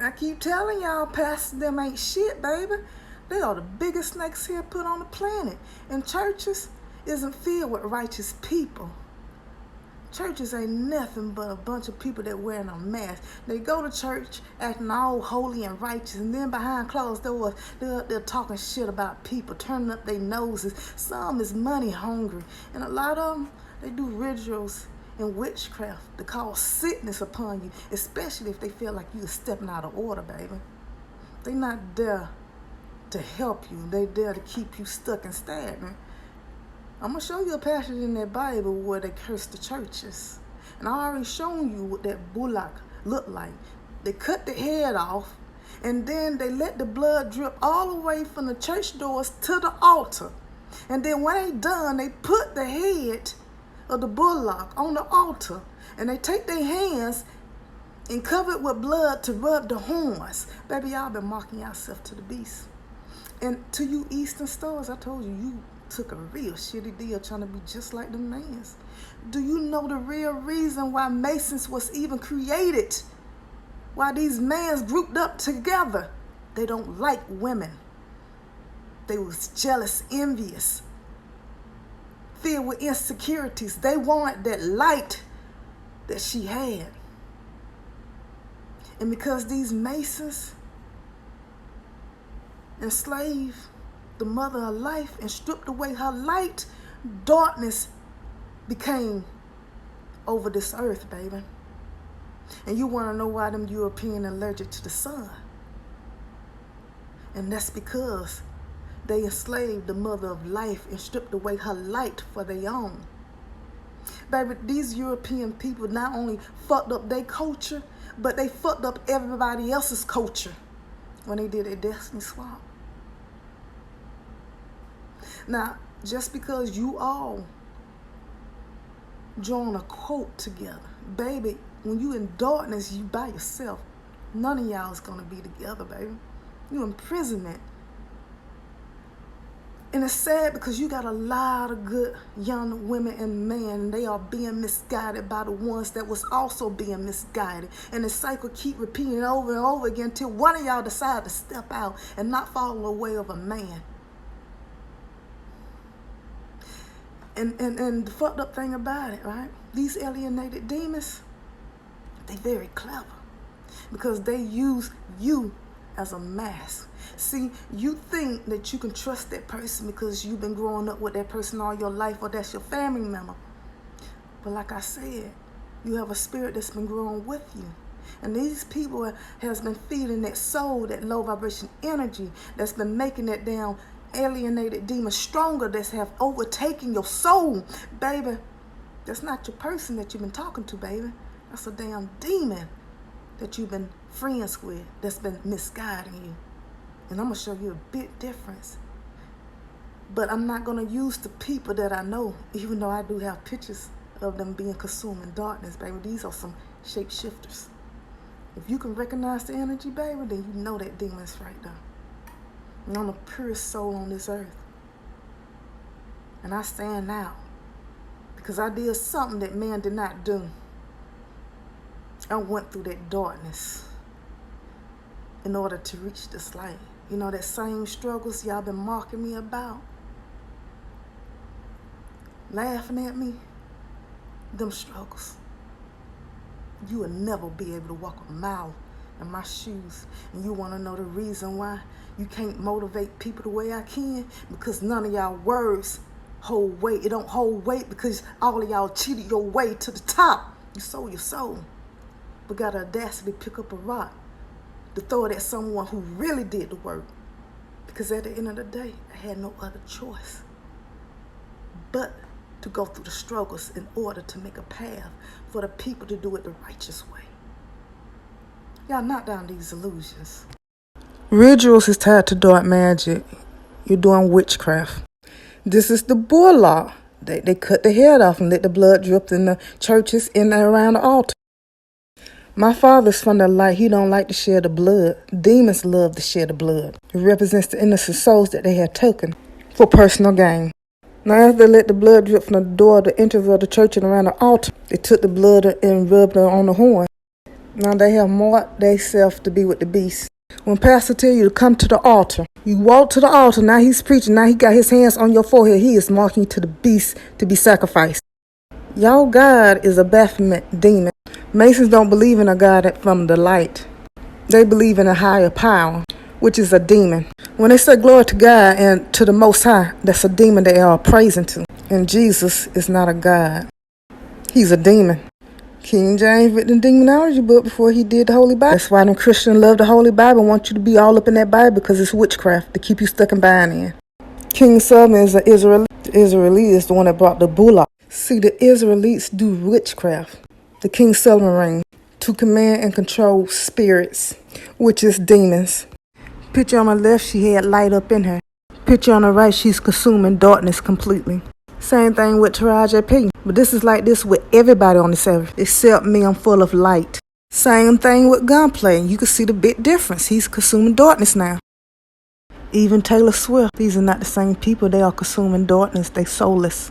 I keep telling y'all, pastors, them ain't shit, baby. They are the biggest snakes here put on the planet. And churches isn't filled with righteous people. Churches ain't nothing but a bunch of people that wearing a mask. They go to church acting all holy and righteous, and then behind closed doors, they're talking shit about people, turning up their noses. Some is money hungry, and a lot of them, they do rituals and witchcraft to cause sickness upon you, especially if they feel like you're stepping out of order, baby. They not there to help you. They there to keep you stuck and stagnant. I'm going to show you a passage in that Bible where they curse the churches. And I already shown you what that bullock looked like. They cut the head off, and then they let the blood drip all the way from the church doors to the altar. And then when they done, they put the head of the bullock on the altar, and they take their hands and cover it with blood to rub the horns. Baby, y'all been marking yourself to the beast. And to you Eastern stars, I told you, you took a real shitty deal trying to be just like the mans. Do you know the real reason why Masons was even created? Why these mans grouped up together? They don't like women. They was jealous, envious, filled with insecurities. They wanted that light that she had. And because these Masons enslaved the mother of life and stripped away her light, darkness became over this earth, baby. And you want to know why them Europeans allergic to the sun? And that's because they enslaved the mother of life and stripped away her light for their own. Baby, these European people not only fucked up their culture, but they fucked up everybody else's culture when they did their destiny swap. Now, just because you all join a quote together, baby, when you in darkness, you by yourself. None of y'all is going to be together, baby. You imprisonment. And it's sad because you got a lot of good young women and men, and they are being misguided by the ones that was also being misguided. And the cycle keep repeating over and over again until one of y'all decide to step out and not follow the way of a man. And the fucked up thing about it, right? These alienated demons, they very clever because they use you as a mask. See, you think that you can trust that person because you've been growing up with that person all your life, or that's your family member. But like I said, you have a spirit that's been growing with you. And these people has been feeding that soul, that low vibration energy that's been making that damn alienated demon stronger, that's have overtaken your soul. Baby, that's not your person that you've been talking to, baby. That's a damn demon that you've been friends with that's been misguiding you. And I'm going to show you a big difference. But I'm not going to use the people that I know, even though I do have pictures of them being consumed in darkness, baby. These are some shapeshifters. If you can recognize the energy, baby, then you know that demon's right there. And I'm the purest soul on this earth. And I stand out because I did something that man did not do. I went through that darkness in order to reach this light. You know, that same struggles y'all been marking me about, laughing at me, them struggles. You will never be able to walk a mile in my shoes. And you want to know the reason why you can't motivate people the way I can? Because none of y'all words hold weight. It don't hold weight because all of y'all cheated your way to the top. You sold your soul, but got the audacity to pick up a rock to throw it at someone who really did the work. Because at the end of the day, I had no other choice but to go through the struggles in order to make a path for the people to do it the righteous way. Y'all knock down these illusions. Rituals is tied to dark magic. You're doing witchcraft. This is the bullock. They cut the head off and let the blood drip in the churches and around the altar. My father's from the light. He don't like to share the blood. Demons love to share the blood. It represents the innocent souls that they had taken for personal gain. Now, after they let the blood drip from the door, the entrance of the church and around the altar, they took the blood and rubbed it on the horn. Now they have marked themselves to be with the beast. When pastor tell you to come to the altar, you walk to the altar. Now he's preaching. Now he got his hands on your forehead. He is marking you to the beast to be sacrificed. Y'all God is a Baphomet demon. Masons don't believe in a God from the light. They believe in a higher power, which is a demon. When they say glory to God and to the Most High, that's a demon they are praising to. And Jesus is not a God. He's a demon. King James written the demonology book before he did the Holy Bible. That's why them Christians love the Holy Bible and want you to be all up in that Bible, because it's witchcraft to keep you stuck and bound in. King Solomon is an Israelite. The Israelite is the one that brought the bullock. See, the Israelites do witchcraft. The King Solomon reign to command and control spirits, which is demons. Picture on my left, she had light up in her. Picture on the right, she's consuming darkness completely. Same thing with Taraji P. But this is like this with everybody on this earth, except me, I'm full of light. Same thing with Gunplay. You can see the big difference. He's consuming darkness now. Even Taylor Swift. These are not the same people. They are consuming darkness. They soulless.